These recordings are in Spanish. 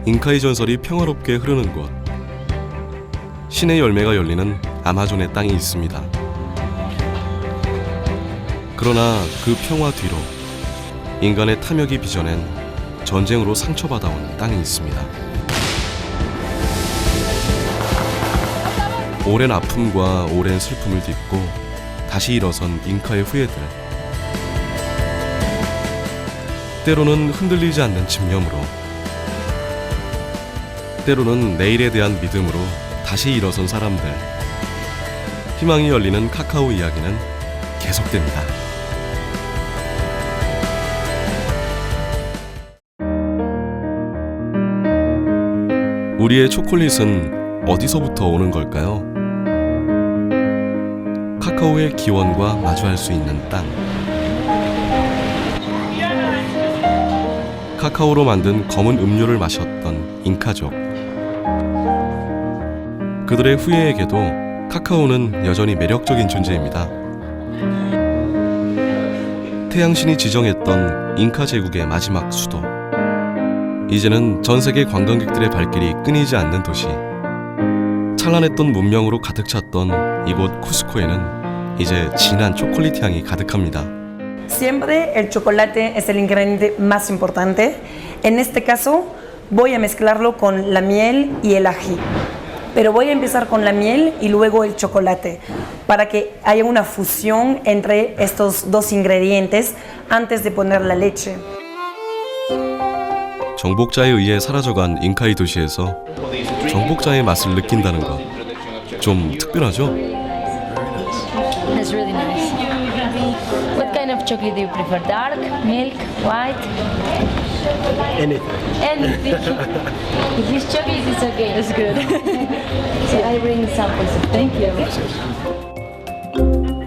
잉카의 전설이 평화롭게 흐르는 곳, 신의 열매가 열리는 아마존의 땅이 있습니다. 그러나 그 평화 뒤로 인간의 탐욕이 빚어낸 전쟁으로 상처받아온 땅이 있습니다. 오랜 아픔과 오랜 슬픔을 딛고 다시 일어선 잉카의 후예들. 때로는 흔들리지 않는 집념으로, 때로는 내일에 대한 믿음으로 다시 일어선 사람들. 희망이 열리는 카카오 이야기는 계속됩니다. 우리의 초콜릿은 어디서부터 오는 걸까요? 카카오의 기원과 마주할 수 있는 땅. 카카오로 만든 검은 음료를 마셨던 잉카족. 그들의 후예에게도 카카오는 여전히 매력적인 존재입니다. 태양신이 지정했던 잉카 제국의 마지막 수도. 이제는 전 세계 관광객들의 발길이 끊이지 않는 도시. 찬란했던 문명으로 가득 찼던 이곳 쿠스코에는 이제 진한 초콜릿 향이 가득합니다. Siempre el chocolate es el ingrediente más importante. En este caso voy a mezclarlo con la miel y el ají. Pero voy a empezar con la miel y luego el chocolate para que haya una fusión entre estos dos ingredientes antes de poner la leche. 정복자에 의해 사라져간 잉카의 도시에서 정복자의 맛을 느낀다는 것, 좀 특별하죠? It's really nice. What kind of chocolate do you prefer? Dark, milk, white? Anything. Anything. If it's chocolate, it's okay. It's good. So I bring samples. Thank you.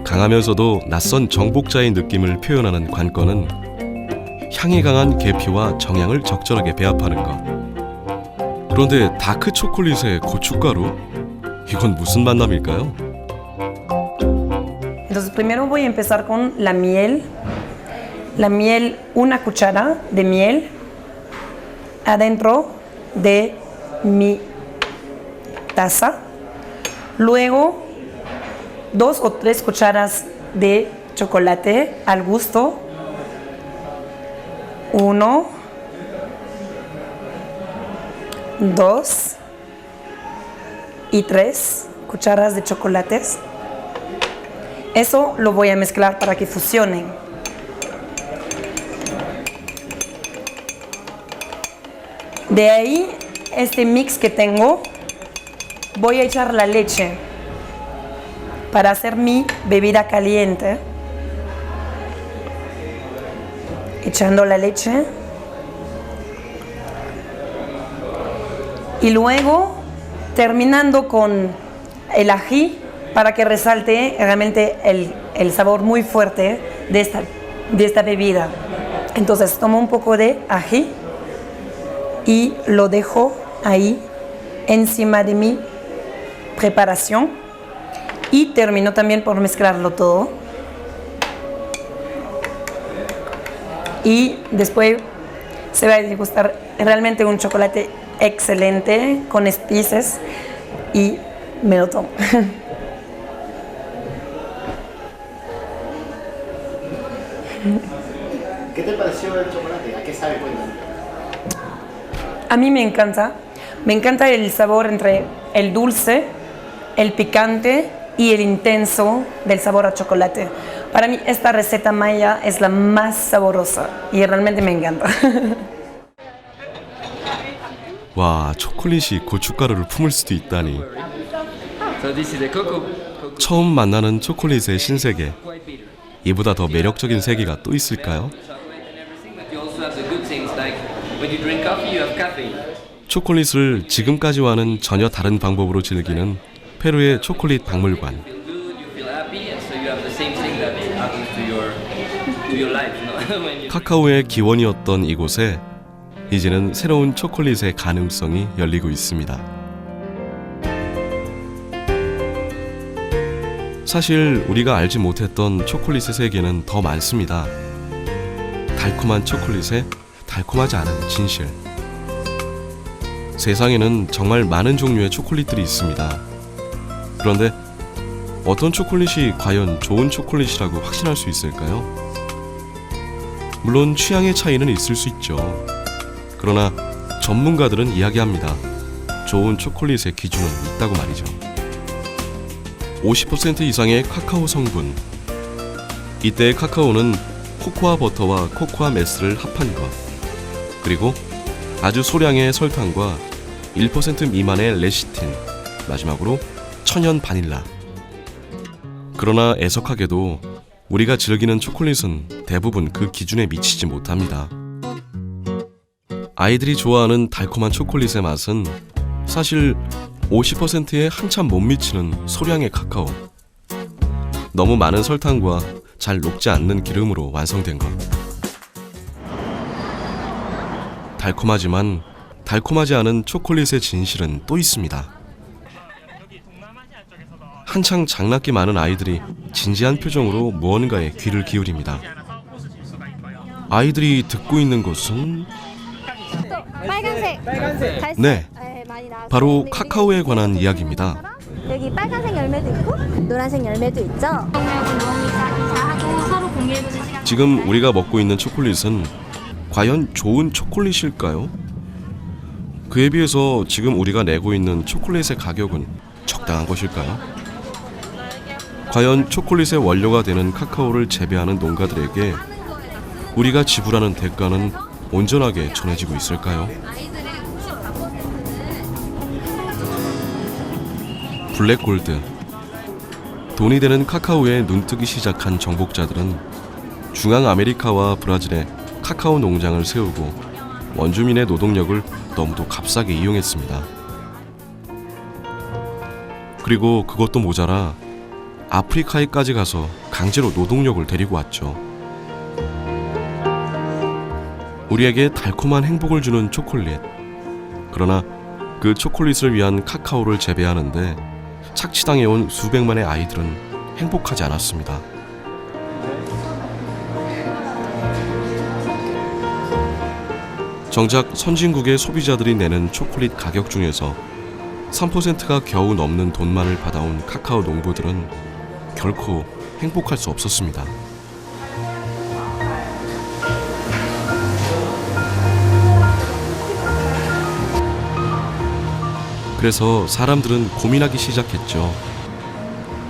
강하면서도 낯선 정복자의 느낌을 표현하는 관건은 향이 강한 계피와 정향을 적절하게 배합하는 것. 그런데 다크 초콜릿에 고춧가루? 이건 무슨 만남일까요? Entonces primero voy a empezar con la miel. La miel, una cuchara de miel adentro de mi taza. Luego 2 o 3 cucharas de chocolate al gusto. 1, 2 y 3 cucharas de chocolates. Eso lo voy a mezclar para que fusionen. De ahí, este mix que tengo, voy a echar la leche para hacer mi bebida caliente. Echando la leche. Y luego, terminando con el ají, para que resalte realmente el sabor muy fuerte de esta bebida. Entonces tomo un poco de ají y lo dejo ahí encima de mi preparación y termino también por mezclarlo todo. Y después se va a degustar realmente un chocolate excelente con especies y me lo tomo. ¿Qué te pareció el chocolate? ¿A qué sabe? Cuéntame. A mí me encanta el sabor entre el dulce, el picante y el intenso del sabor a chocolate. Para mí esta receta maya es la más saborosa y realmente me encanta. 와, 초콜릿이 고춧가루를 품을 수도 있다니. So this is the cocoa. 처음 만나는 초콜릿의 신세계. 이보다 더 매력적인 세계가 또 있을까요? But you also have the good things like when you drink coffee, you have caffeine. 초콜릿을 지금까지와는 전혀 다른 방법으로 즐기는 페루의 초콜릿 박물관. You feel good, you feel happy, and so you have the same thing that happens to your life. You know? When you 카카오의 기원이었던 이곳에 이제는 새로운 초콜릿의 가능성이 열리고 있습니다. 사실 우리가 알지 못했던 초콜릿의 세계는 더 많습니다. 달콤한 초콜릿에 달콤하지 않은 진실. 세상에는 정말 많은 종류의 초콜릿들이 있습니다. 그런데 어떤 초콜릿이 과연 좋은 초콜릿이라고 확신할 수 있을까요? 물론 취향의 차이는 있을 수 있죠. 그러나 전문가들은 이야기합니다. 좋은 초콜릿의 기준은 있다고 말이죠. 50% 이상의 카카오 성분. 이때의 카카오는 코코아 버터와 코코아 메스를 합한 것, 그리고 아주 소량의 설탕과 1% 미만의 레시틴, 마지막으로 천연 바닐라. 그러나 애석하게도 우리가 즐기는 초콜릿은 대부분 그 기준에 미치지 못합니다. 아이들이 좋아하는 달콤한 초콜릿의 맛은 사실 50%에 한참 못 미치는 소량의 카카오, 너무 많은 설탕과 잘 녹지 않는 기름으로 완성된 것. 달콤하지만 달콤하지 않은 초콜릿의 진실은 또 있습니다. 한창 장난기 많은 아이들이 진지한 표정으로 무언가에 귀를 기울입니다. 아이들이 듣고 있는 것은 빨간색. 네, 많이 나왔어요. 바로 카카오에 관한 이야기입니다. 여기 빨간색 열매도 있고 노란색 열매도 있죠. 지금 우리가 먹고 있는 초콜릿은 과연 좋은 초콜릿일까요? 그에 비해서 지금 우리가 내고 있는 초콜릿의 가격은 적당한 것일까요? 과연 초콜릿의 원료가 되는 카카오를 재배하는 농가들에게 우리가 지불하는 대가는 온전하게 전해지고 있을까요? 블랙골드. 돈이 되는 카카오에 눈뜨기 시작한 정복자들은 중앙 아메리카와 브라질에 카카오 농장을 세우고 원주민의 노동력을 너무도 값싸게 이용했습니다. 그리고 그것도 모자라 아프리카에까지 가서 강제로 노동력을 데리고 왔죠. 우리에게 달콤한 행복을 주는 초콜릿. 그러나 그 초콜릿을 위한 카카오를 재배하는데 착취당해온 수백만의 아이들은 행복하지 않았습니다. 정작 선진국의 소비자들이 내는 초콜릿 가격 중에서 3%가 겨우 넘는 돈만을 받아온 카카오 농부들은 결코 행복할 수 없었습니다. 그래서 사람들은 고민하기 시작했죠.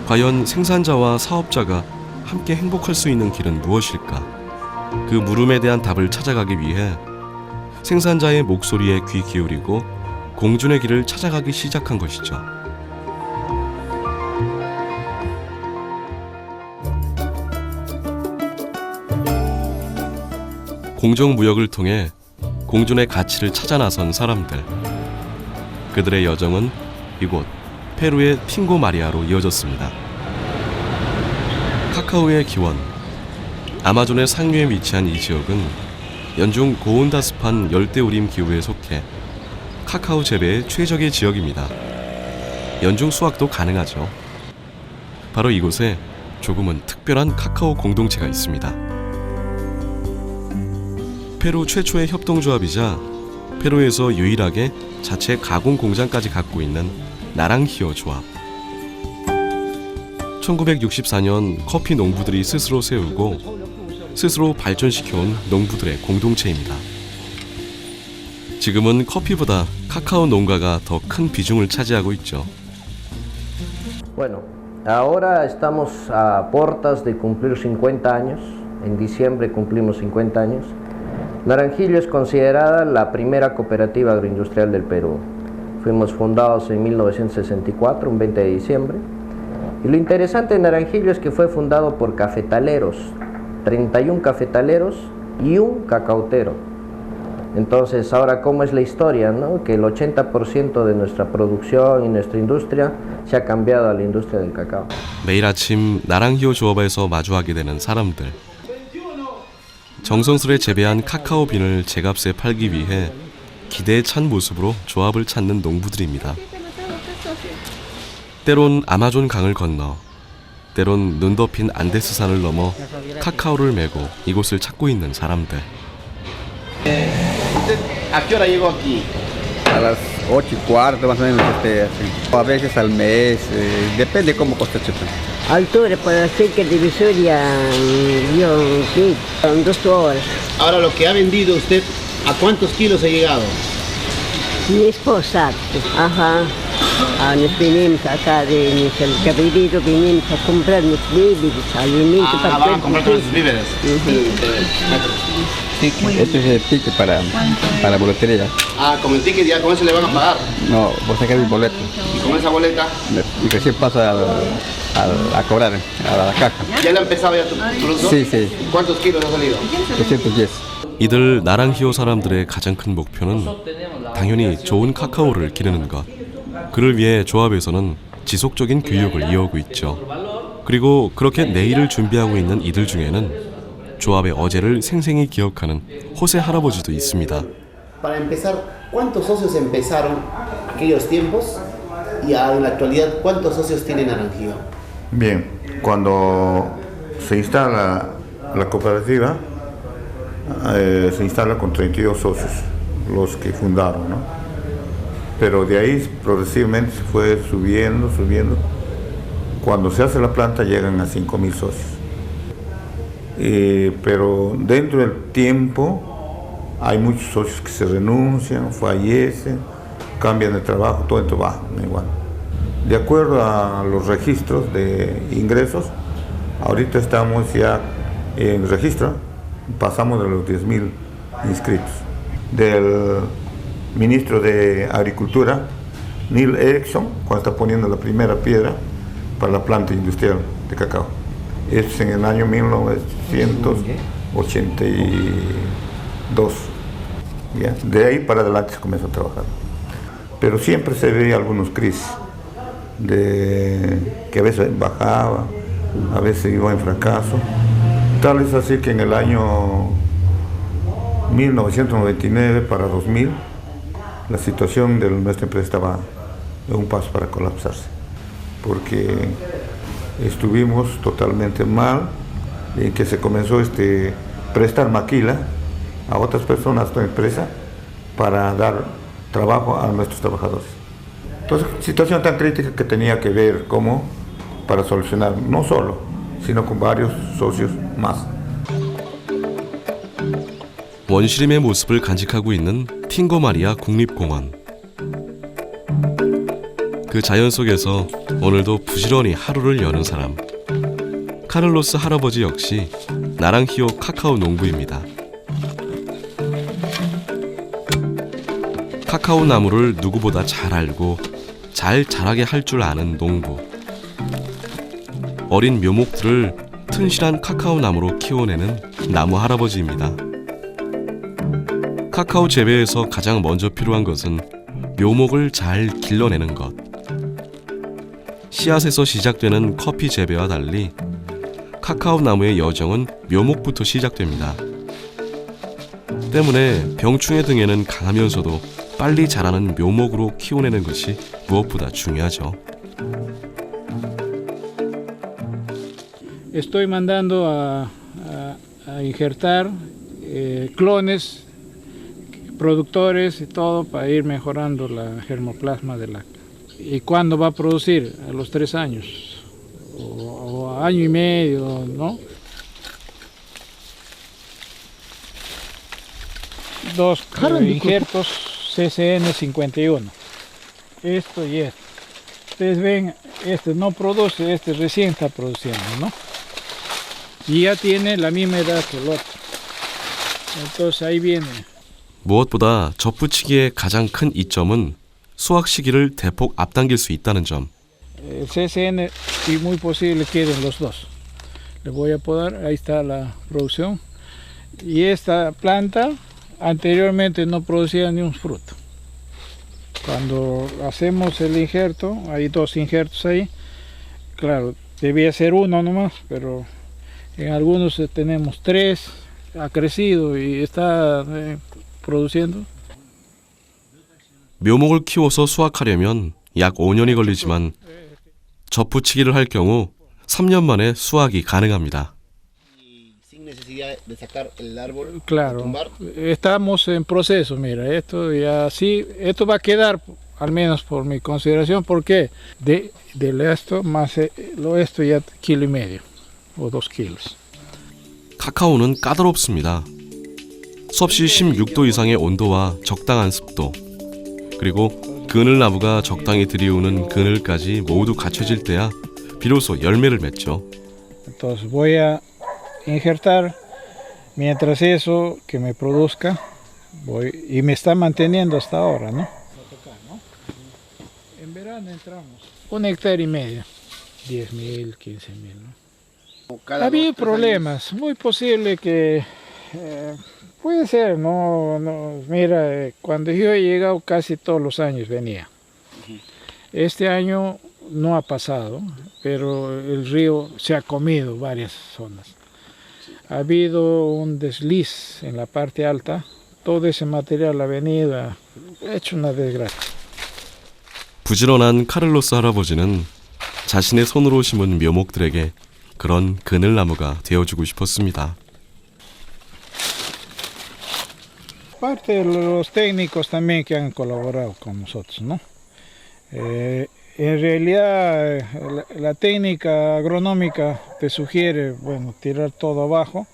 과연 생산자와 사업자가 함께 행복할 수 있는 길은 무엇일까? 그 물음에 대한 답을 찾아가기 위해 생산자의 목소리에 귀 기울이고 공존의 길을 찾아가기 시작한 것이죠. 공정무역을 통해 공존의 가치를 찾아 나선 사람들. 그들의 여정은 이곳 페루의 핑고 마리아로 이어졌습니다. 카카오의 기원. 아마존의 상류에 위치한 이 지역은 연중 고온다습한 열대우림 기후에 속해 카카오 재배의 최적의 지역입니다. 연중 수확도 가능하죠. 바로 이곳에 조금은 특별한 카카오 공동체가 있습니다. 페루 최초의 협동조합이자 페루에서 유일하게 자체 가공 공장까지 갖고 있는 나랑히오 조합. 1964년 커피 농부들이 스스로 세우고 스스로 발전시켜온 농부들의 공동체입니다. 지금은 커피보다 카카오 농가가 더 큰 비중을 차지하고 있죠. Bueno, ahora estamos a portas de cumplir 50 años. En diciembre cumplimos 50 años. Naranjillo es considerada la primera cooperativa agroindustrial del Perú. Fuimos fundados en 1964, un 20 de diciembre. Y lo interesante de Naranjillo es que fue fundado por cafetaleros, 31 cafetaleros y un cacautero. Entonces, ahora, ¿cómo es la historia, no? Que el 80% de nuestra producción y nuestra industria se ha cambiado a la industria del cacao. 매일 아침 나랑히오 조업에서 마주하게 되는 사람들. 정성스레 재배한 카카오 빈을 제값에 팔기 위해 기대에 찬 모습으로 조합을 찾는 농부들입니다. 때론 아마존 강을 건너, 때론 눈 덮인 안데스산을 넘어 카카오를 메고 이곳을 찾고 있는 사람들. ¿A qué hora llegó aquí? a las 8:15 más o menos así. A veces al mes, depende cómo cosecha. Altura, para decir que divisoria, son 2 horas. Ahora, lo que ha vendido usted, ¿a cuántos kilos ha llegado? Mi esposa, nos vinimos acá de el caballero, vinimos a comprar los víveres, alimentos. Van a comprar todos sus víveres. Esto es el ticket para boletería. Con el ticket ya con eso le van a pagar. No, vos sacás el boleto. Y con esa boleta Y recién pasa a cobrar a la caja. ya le ha empezado ya tu producto. Sí. ¿Cuántos kilos ha salido? 210. 이들 나랑히오 사람들의 가장 큰 목표는 당연히 좋은 카카오를 기르는 것. 그를 위해 조합에서는 지속적인 교육을 이어오고 있죠. 그리고 그렇게 내일을 준비하고 있는 이들 중에는 조합의 어제를 생생히 기억하는 호세 할아버지도 있습니다. Para empezar, ¿cuántos socios empezaron aquellos tiempos? Y en la actualidad, ¿cuántos socios tiene Naranjillo? Bien, cuando se instala la cooperativa, se instala con 32 socios, los que fundaron, ¿no? Pero de ahí progresivamente se fue subiendo. Cuando se hace la planta llegan a 5.000 socios. Pero dentro del tiempo hay muchos socios que se renuncian, fallecen, cambian de trabajo, todo esto va igual. De acuerdo a los registros de ingresos, ahorita estamos ya en registro, pasamos de los 10.000 inscritos. Del ministro de Agricultura, Neil Erickson, cuando está poniendo la primera piedra para la planta industrial de cacao. Es en el año 1982. ¿Ya? De ahí para adelante se comenzó a trabajar. Pero siempre se ve algunos crisis, que a veces bajaba, a veces iba en fracaso. Tal es así que en el año 1999 para 2000, la situación de nuestra empresa estaba a un paso para colapsarse, porque estuvimos totalmente mal, en que se comenzó prestar maquila a otras personas de la empresa para dar trabajo a nuestros trabajadores. Entonces, situación tan crítica que tenía que ver cómo para solucionar, no solo, sino con varios socios más. 원시림의 모습을 간직하고 있는 팅거마리아 국립공원. 그 자연 속에서 오늘도 부지런히 하루를 여는 사람. 카를로스 할아버지 역시 나랑히오 카카오 농부입니다. 카카오 나무를 누구보다 잘 알고 잘 자라게 할 줄 아는 농부. 어린 묘목들을 튼실한 카카오 나무로 키워내는 나무 할아버지입니다. 카카오 재배에서 가장 먼저 필요한 것은 묘목을 잘 길러내는 것. 씨앗에서 시작되는 커피 재배와 달리 카카오 나무의 여정은 묘목부터 시작됩니다. 때문에 병충해 등에는 강하면서도 빨리 자라는 묘목으로 키워내는 것이 무엇보다 중요하죠. Estoy mandando a injertar clones, productores y todo para ir mejorando la germoplasma de la. ¿Y cuándo va a producir? A los 3 años o a año y medio, ¿no? 2 injertos CCN 51. Esto y esto. Ustedes ven, este no produce, este recién está produciendo, ¿no? Y ya tiene la misma edad que el otro. Entonces ahí viene. 무엇보다 접붙이기의 가장 큰 이점은 수확 시기를 대폭 앞당길 수 있다는 점. El CCN y muy posible queden los dos. Le voy a podar, ahí está la producción. Y esta planta anteriormente no producía ni un fruto. Cuando hacemos el injerto, hay 2 injertos ahí. Claro, debía ser 1 nomás, pero en algunos tenemos 3. Ha crecido y está produciendo. 묘목을 키워서 수확하려면 약 5년이 걸리지만 접붙이기를 할 경우 3년 만에 수확이 가능합니다. ya de sacar el árbol? Claro, tumbar? estamos en proceso, mira, esto ya sí, esto va a quedar, al menos por mi consideración, porque del esto más lo esto ya 1,5 kg o 2 kilos. 카카오는 까다롭습니다. 섭씨 16도 이상의 온도와 적당한 습도, 그리고 그늘나무가 적당히 들이우는 그늘까지 모두 갖춰질 때야 비로소 열매를 맺죠. Entonces voy a injertar mientras eso que me produzca y me está manteniendo hasta ahora, ¿no? En verano entramos 1,5 hectáreas, 10.000, 15.000, ¿no? Ha habido problemas, muy posible que puede ser, no, mira, cuando yo he llegado casi todos los años venía. Este año no ha pasado, pero el río se ha comido varias zonas. Ha habido un desliz en la parte alta, todo ese material ha venido, ha hecho una desgracia. 부지런한 카를로스 할아버지는 자신의 손으로 심은 묘목들에게 그런 그늘나무가 되어주고 싶었습니다. Parte de los técnicos también que han colaborado con nosotros, ¿no? En realidad la técnica agronómica te sugiere, bueno, tirar todo abajo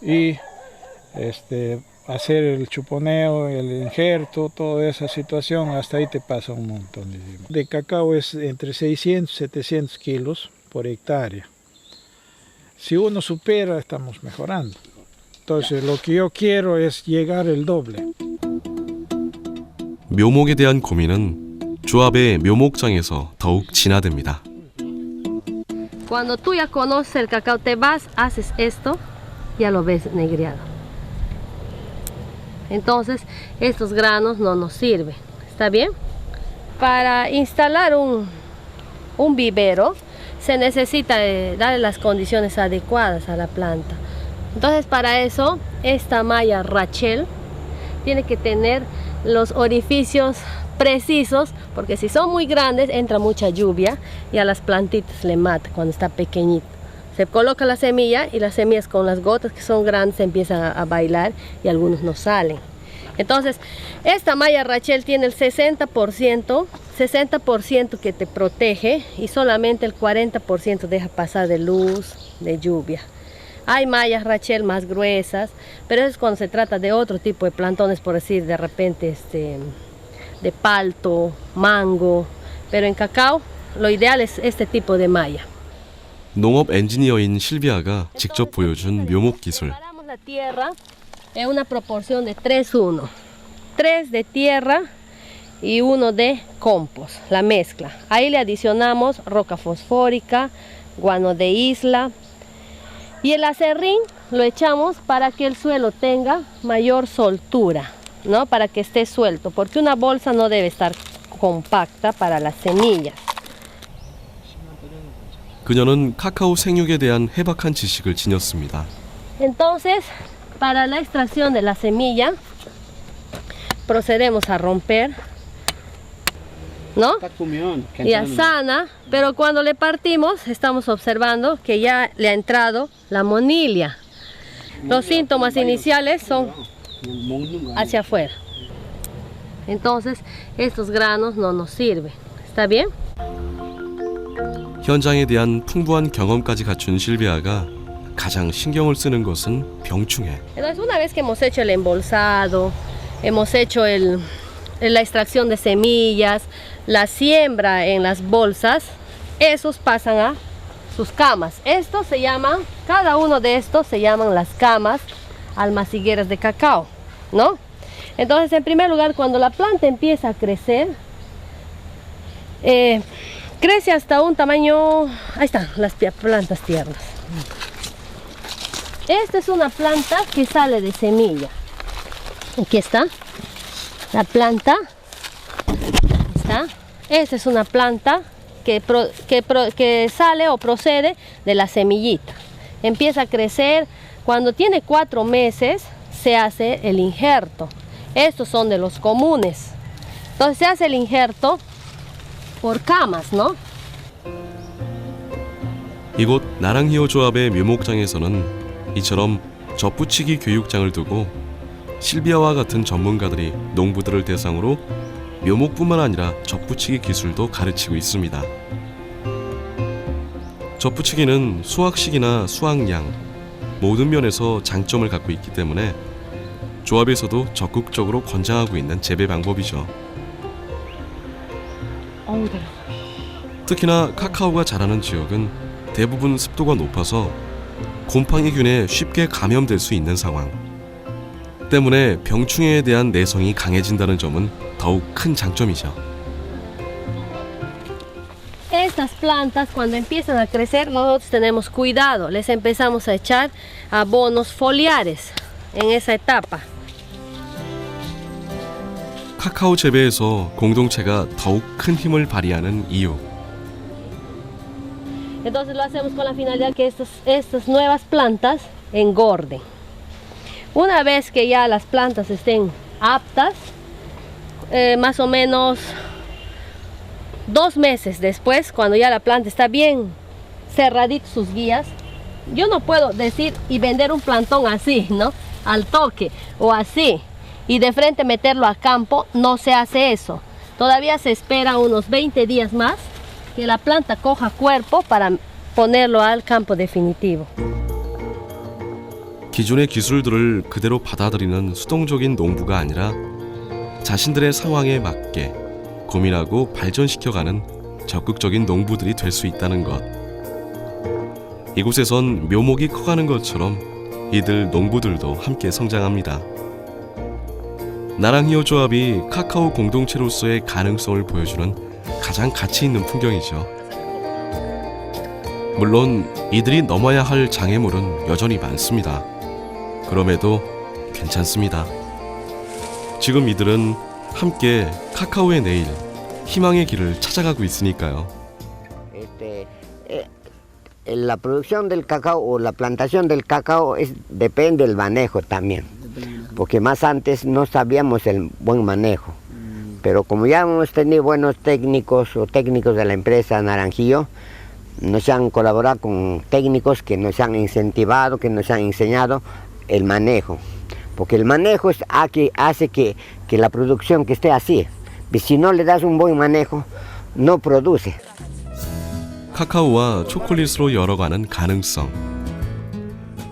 y hacer el chuponeo, el injerto, toda esa situación, hasta ahí te pasa un montón de tiempo. De cacao es entre 600 y 700 kilos por hectárea. Si uno supera, estamos mejorando. Entonces lo que yo quiero es llegar el doble. 묘목에 대한 고민은 조합의 묘목장에서 더욱 진화됩니다. Cuando tú ya conoces el cacao, te vas, haces esto, ya lo ves negreado. Entonces, estos granos no nos sirven, ¿está bien? Para instalar un vivero, se necesita darle las condiciones adecuadas a la planta. Entonces, para eso, esta malla Rachel tiene que tener los orificios precisos, porque si son muy grandes entra mucha lluvia y a las plantitas le mata cuando está pequeñito. Se coloca la semilla y las semillas con las gotas que son grandes empiezan a bailar y algunos no salen. Entonces, esta malla Rachel tiene el 60% que te protege y solamente el 40% deja pasar de luz, de lluvia. Hay mallas Rachel más gruesas, pero eso es cuando se trata de otro tipo de plantones, por decir de repente de palto, mango, pero en cacao lo ideal es este tipo de malla. 농업 엔지니어인 실비아가 직접 보여준 묘목 기술. Preparamos la tierra en una proporción de 3-1. 3 de tierra y 1 de compost, la mezcla. Ahí le adicionamos roca fosfórica, guano de isla y el acerrín lo echamos para que el suelo tenga mayor soltura, ¿no? Para que esté suelto, porque una bolsa no debe estar compacta para las semillas. 그녀는 카카오 생육에 대한 해박한 지식을 지녔습니다. Entonces, para la extracción de la semilla, procedemos a romper, ¿no? Ya sana, pero cuando le partimos estamos observando que ya le ha entrado la monilia. Los síntomas iniciales son hacia afuera. Entonces, estos granos no nos sirven. ¿Está bien? 현장에 대한 풍부한 경험까지 갖춘 실비아가 가장 신경을 쓰는 것은 병충해. Entonces, una vez que hemos hecho el embolsado, hemos hecho la extracción de semillas, la siembra en las bolsas, esos pasan a sus camas. Estos se llaman, cada uno de estos se llaman las camas almacigueras de cacao, ¿no? Entonces, en primer lugar, cuando la planta empieza a crecer, crece hasta un tamaño, ahí están las plantas tiernas. Esta es una planta que sale de semilla. Aquí está la planta. ¿Está? Esta es una planta que sale o procede de la semillita. Empieza a crecer. Cuando tiene 4 meses se hace el injerto. Estos son de los comunes. Entonces se hace el injerto por camas, ¿no? 이곳 나랑히오 조합의 묘목장에서는 이처럼 젖붙이기 교육장을 두고 실비아와 같은 전문가들이 농부들을 대상으로 묘목뿐만 아니라 젖붙이기 기술도 가르치고 있습니다. 젖붙이기는 수확식이나 수확량 모든 면에서 장점을 갖고 있기 때문에 조합에서도 적극적으로 권장하고 있는 재배 방법이죠. 특히나 카카오가 자라는 지역은 대부분 습도가 높아서 곰팡이균에 쉽게 감염될 수 있는 상황 때문에 병충해에 대한 내성이 강해진다는 점은 더욱 큰 장점이죠. Estas plantas cuando empiezan a crecer nosotros tenemos cuidado, les empezamos a echar abonos foliares en esa etapa. 카카오 재배에서 공동체가 더욱 큰 힘을 발휘하는 이유. Entonces lo hacemos con la finalidad que estas nuevas plantas engorden. Una vez que ya las plantas estén aptas, más o menos 2 meses después, cuando ya la planta está bien cerradita sus guías, yo no puedo decir y vender un plantón así, ¿no? Al toque o así y de frente meterlo a campo, no se hace eso. Todavía se espera unos 20 días más que la planta coja cuerpo para ponerlo al campo definitivo. 기존의 기술들을 그대로 받아들이는 수동적인 농부가 아니라 자신들의 상황에 맞게 고민하고 발전시켜가는 적극적인 농부들이 될 수 있다는 것. 이곳에선 묘목이 커가는 것처럼 이들 농부들도 함께 성장합니다. 나랑히오 조합이 카카오 공동체로서의 가능성을 보여주는 가장 가치 있는 풍경이죠. 물론 이들이 넘어야 할 장애물은 여전히 많습니다. 그럼에도 괜찮습니다. 지금 이들은 함께 카카오의 내일, 희망의 길을 찾아가고 있으니까요. La producción del cacao o la plantación del cacao depende del manejo también, porque más antes no sabíamos el buen manejo, pero como ya hemos tenido buenos técnicos o técnicos de la empresa Naranjillo, nos han colaborado con técnicos que nos han incentivado, que nos han enseñado el manejo, porque el manejo hace que la producción que esté así, y si no le das un buen manejo, no produce. 카카오와 초콜릿으로 열어가는 가능성.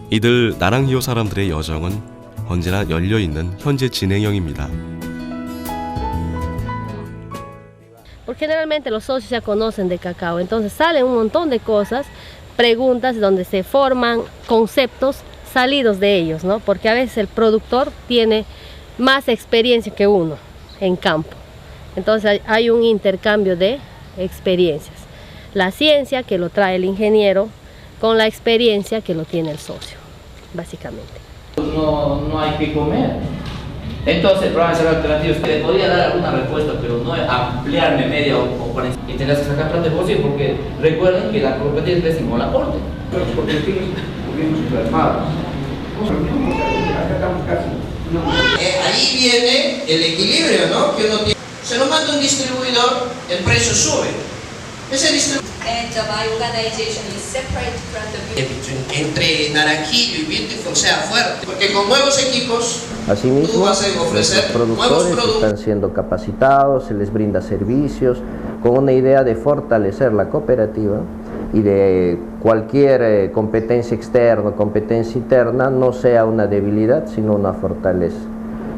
이들 나랑히오 사람들의 여정은 언제나 열려있는 현재 진행형입니다. Porque generalmente los socios ya conocen de cacao, entonces salen un montón de cosas, preguntas donde se forman conceptos salidos de ellos, ¿no? Porque a veces el productor tiene más experiencia que uno en campo. Entonces hay un intercambio de experiencias. La ciencia que lo trae el ingeniero con la experiencia que lo tiene el socio, básicamente. No hay que comer. Entonces el programa de salud alternativo te podría dar alguna respuesta, pero no ampliarme media o 40 y tener que sacar plata de bolsillo, porque recuerden que la competencia es con la corte. Ahí viene el equilibrio, ¿no? Que uno tiene. Se lo manda un distribuidor, el precio sube. Ese distribuidor. Entre Naranjillo y Beautiful sea fuerte, porque con nuevos equipos Asimismo, tú vas a ofrecer los productores están siendo capacitados, se les brinda servicios con una idea de fortalecer la cooperativa y de cualquier competencia externa o competencia interna no sea una debilidad, sino una fortaleza.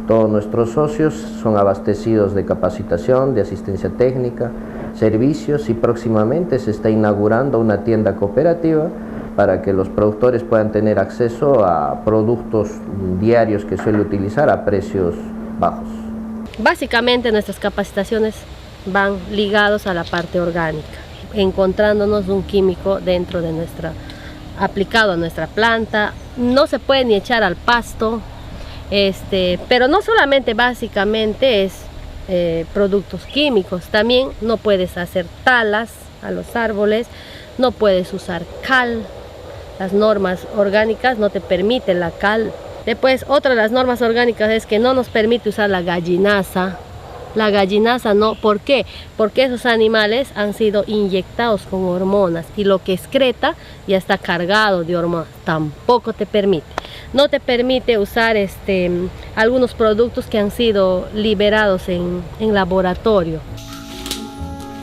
Todos nuestros socios son abastecidos de capacitación, de asistencia técnica, servicios y próximamente se está inaugurando una tienda cooperativa para que los productores puedan tener acceso a productos diarios que suele utilizar a precios bajos. Básicamente nuestras capacitaciones van ligados a la parte orgánica, encontrándonos un químico dentro de aplicado a nuestra planta. No se puede ni echar al pasto, pero no solamente básicamente es productos químicos, también no puedes hacer talas a los árboles, no puedes usar cal, las normas orgánicas no te permiten la cal. Después otra de las normas orgánicas es que no nos permite usar la gallinaza no, ¿por qué? Porque esos animales han sido inyectados con hormonas y lo que excreta ya está cargado de hormonas, tampoco te permite. no te permite usar algunos productos que han sido liberados en laboratorio.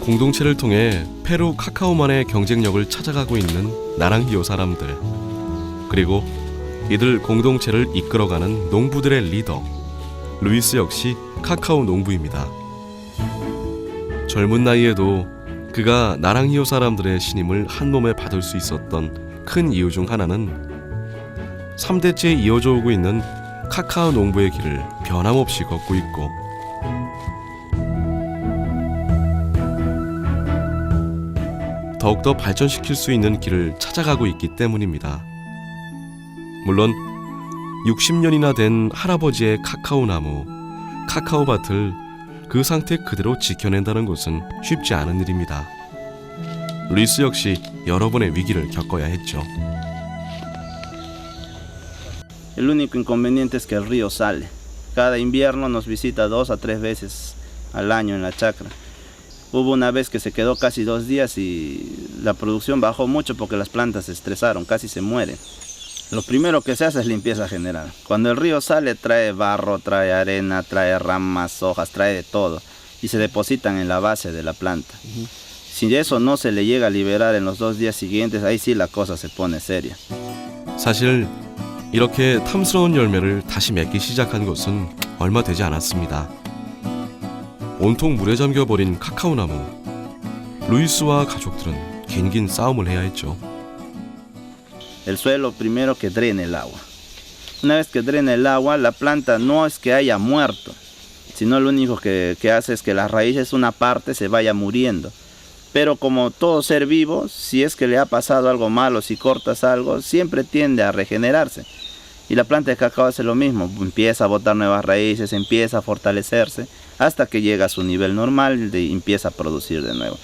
공동체를 통해 페루 카카오만의 경쟁력을 찾아가고 있는 나랑히요 사람들, 그리고 이들 공동체를 이끌어가는 농부들의 리더 루이스 역시 카카오 농부입니다. 젊은 나이에도 그가 나랑히요 사람들의 신임을 한몸에 받을 수 있었던 큰 이유 중 하나는 3대째 이어져 오고 있는 카카오 농부의 길을 변함없이 걷고 있고, 더욱더 발전시킬 수 있는 길을 찾아가고 있기 때문입니다. 물론 60년이나 된 할아버지의 카카오 나무, 카카오밭을 그 상태 그대로 지켜낸다는 것은 쉽지 않은 일입니다. 루이스 역시 여러 번의 위기를 겪어야 했죠. El único inconveniente es que el río sale. Cada invierno nos visita 2 a 3 veces al año en la chacra. Hubo una vez que se quedó casi 2 días y la producción bajó mucho porque las plantas se estresaron, casi se mueren. Lo primero que se hace es limpieza general. Cuando el río sale trae barro, trae arena, trae ramas, hojas, trae de todo y se depositan en la base de la planta. Si eso no se le llega a liberar en los 2 días siguientes, ahí sí la cosa se pone seria. 사실 이렇게 탐스러운 열매를 다시 맺기 시작한 것은 얼마 되지 않았습니다. 온통 물에 잠겨버린 카카오나무, 루이스와 가족들은 긴긴 싸움을 해야 했죠. El suelo primero que drene el agua. Una vez que drene el agua, la planta no es que haya muerto, sino lo único que hace es que las raíces, una parte, se vaya muriendo. Pero como todo ser vivo, si es que le ha pasado algo malo, si cortas algo, siempre tiende a regenerarse. Y la planta de cacao hace lo mismo, empieza a botar nuevas raíces, empieza a fortalecerse, hasta que llega a su nivel normal y empieza a producir de nuevo.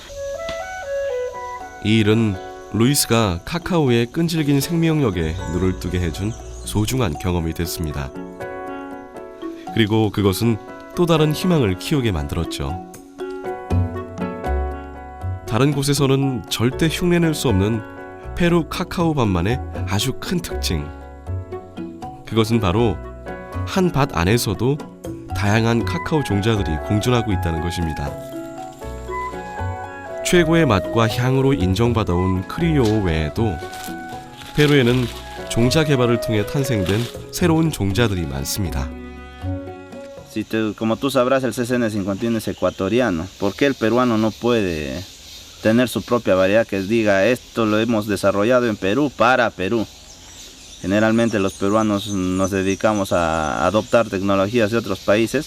이 일은 루이스가 카카오의 끈질긴 생명력에 눈을 뜨게 해준 소중한 경험이 됐습니다. 그리고 그것은 또 다른 희망을 키우게 만들었죠. 다른 곳에서는 절대 흉내낼 수 없는 페루 카카오밭만의 아주 큰 특징. 그것은 바로 한 밭 안에서도 다양한 카카오 종자들이 공존하고 있다는 것입니다. 최고의 맛과 향으로 인정받아온 크리오 외에도 페루에는 종자 개발을 통해 탄생된 새로운 종자들이 많습니다. Como tú sabrás, el CCN51 es ecuatoriano. ¿Por qué el peruano no puede tener su propia variedad que diga esto lo hemos desarrollado en Perú para Perú? Generalmente los peruanos nos dedicamos a adoptar tecnologías de otros países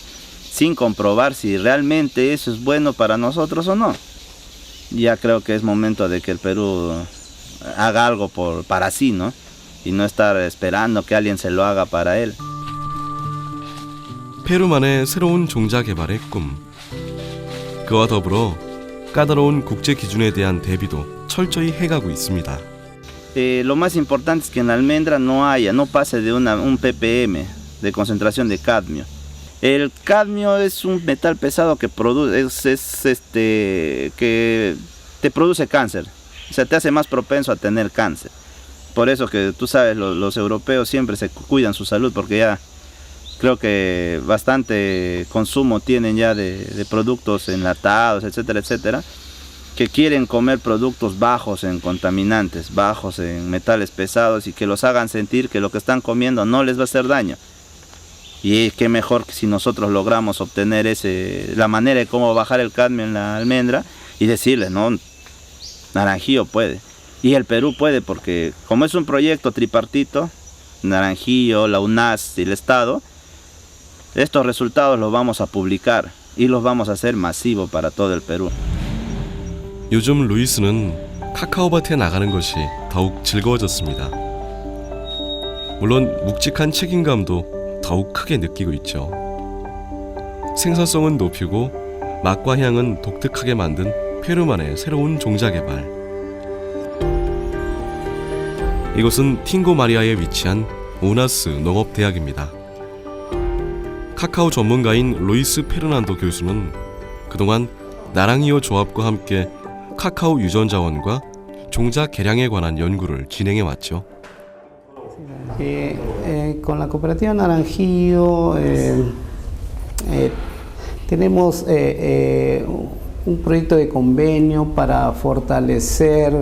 sin comprobar si realmente eso es bueno para nosotros o no. Ya creo que es momento de que el Perú haga algo para sí, ¿no? Y no estar esperando que alguien se lo haga para él. 페루만의 새로운 종자 개발의 꿈. 그와 더불어 까다로운 국제 기준에 대한 대비도 철저히 해가고 있습니다. Lo más importante es que en la almendra no pase de un ppm de concentración de cadmio. El cadmio es un metal pesado que que te produce cáncer, o sea, te hace más propenso a tener cáncer. Por eso que tú sabes, los europeos siempre se cuidan su salud porque ya creo que bastante consumo tienen ya de productos enlatados, etcétera, etcétera, que quieren comer productos bajos en contaminantes, bajos en metales pesados y que los hagan sentir que lo que están comiendo no les va a hacer daño. Y qué mejor que si nosotros logramos obtener la manera de cómo bajar el cadmio en la almendra y decirles, no, Naranjillo puede. Y el Perú puede porque como es un proyecto tripartito, Naranjillo, la UNAS y el Estado, estos resultados los vamos a publicar y los vamos a hacer masivos para todo el Perú. 요즘 루이스는 카카오밭에 나가는 것이 더욱 즐거워졌습니다. 물론 묵직한 책임감도 더욱 크게 느끼고 있죠. 생산성은 높이고 맛과 향은 독특하게 만든 페루만의 새로운 종자 개발. 이곳은 팅고 마리아에 위치한 우나스 농업대학입니다. 카카오 전문가인 루이스 페르난도 교수는 그동안 나랑히요 조합과 함께 카카오 유전 자원과 종자 개량에 관한 연구를 진행해 왔죠. Con la cooperativa Naranjillo tenemos un proyecto de convenio para fortalecer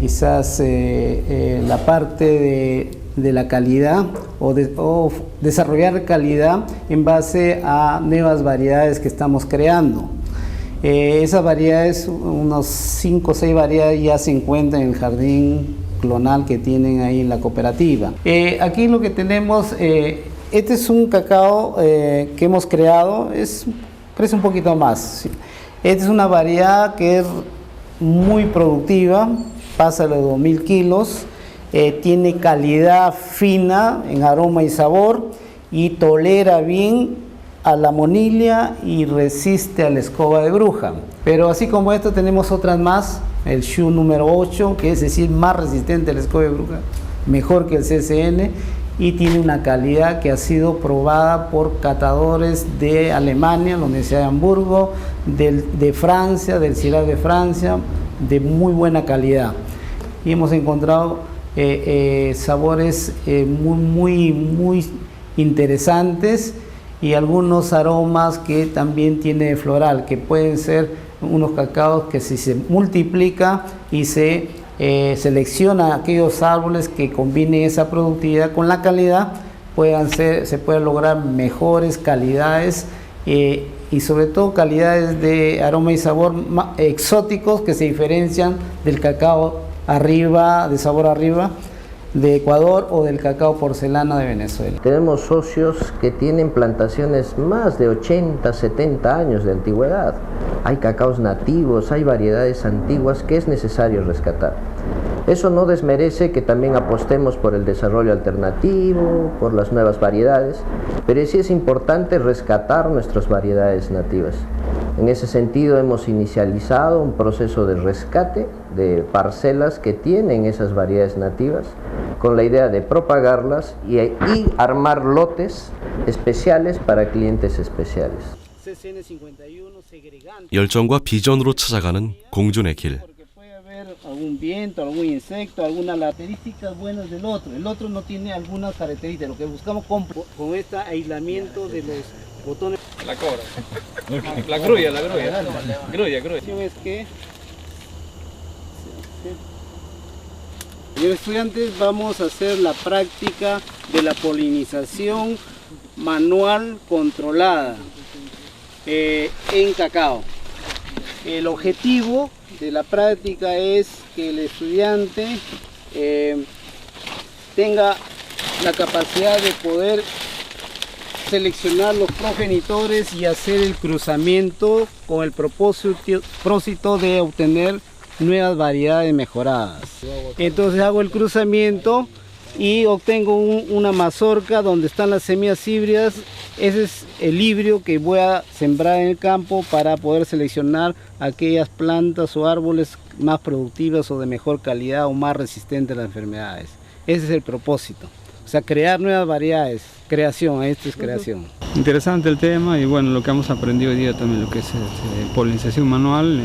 quizás la parte de la calidad o desarrollar calidad en base a nuevas variedades que estamos creando. Esas variedades, unos 5 o 6 variedades ya se encuentran en el jardín clonal que tienen ahí en la cooperativa. Aquí lo que tenemos, este es un cacao que hemos creado, crece un poquito más. Esta es una variedad que es muy productiva, pasa los 2000 kilos, tiene calidad fina en aroma y sabor y tolera bien a la monillia y resiste a la escoba de bruja. Pero así como esto tenemos otras más, el Shu número 8, que es decir, más resistente a la escoba de bruja, mejor que el CSN, y tiene una calidad que ha sido probada por catadores de Alemania, la Universidad de Hamburgo, de Francia, del CIRAD de Francia, de muy buena calidad. Y hemos encontrado sabores muy interesantes y algunos aromas que también tiene floral, que pueden ser unos cacaos que si se multiplica y se selecciona aquellos árboles que combinen esa productividad con la calidad, se pueden lograr mejores calidades y sobre todo calidades de aroma y sabor exóticos que se diferencian del cacao de sabor arriba de Ecuador o del cacao porcelana de Venezuela. Tenemos socios que tienen plantaciones más de 80, 70 años de antigüedad. Hay cacaos nativos, hay variedades antiguas que es necesario rescatar. Eso no desmerece que también apostemos por el desarrollo alternativo, por las nuevas variedades, pero sí es importante rescatar nuestras variedades nativas. En ese sentido hemos inicializado un proceso de rescate de parcelas que tienen esas variedades nativas con la idea de propagarlas y armar lotes especiales para clientes especiales. 열정과 비전으로 찾아가는 공준의 길. Algún viento, algún insecto, algunas características buenas del otro. El otro no tiene algunas características. Lo que buscamos con este aislamiento de los botones. La cobra. La grulla. Grulla. Es que los estudiantes vamos a hacer la práctica de la polinización manual controlada en cacao. El objetivo de la práctica es que el estudiante tenga la capacidad de poder seleccionar los progenitores y hacer el cruzamiento con el propósito de obtener nuevas variedades mejoradas. Entonces hago el cruzamiento y obtengo una mazorca donde están las semillas híbridas. Ese es el híbrido que voy a sembrar en el campo para poder seleccionar aquellas plantas o árboles más productivas o de mejor calidad o más resistentes a las enfermedades. Ese es el propósito. O sea, crear nuevas variedades, esto es creación. Interesante el tema y bueno, lo que hemos aprendido hoy día también lo que es polinización manual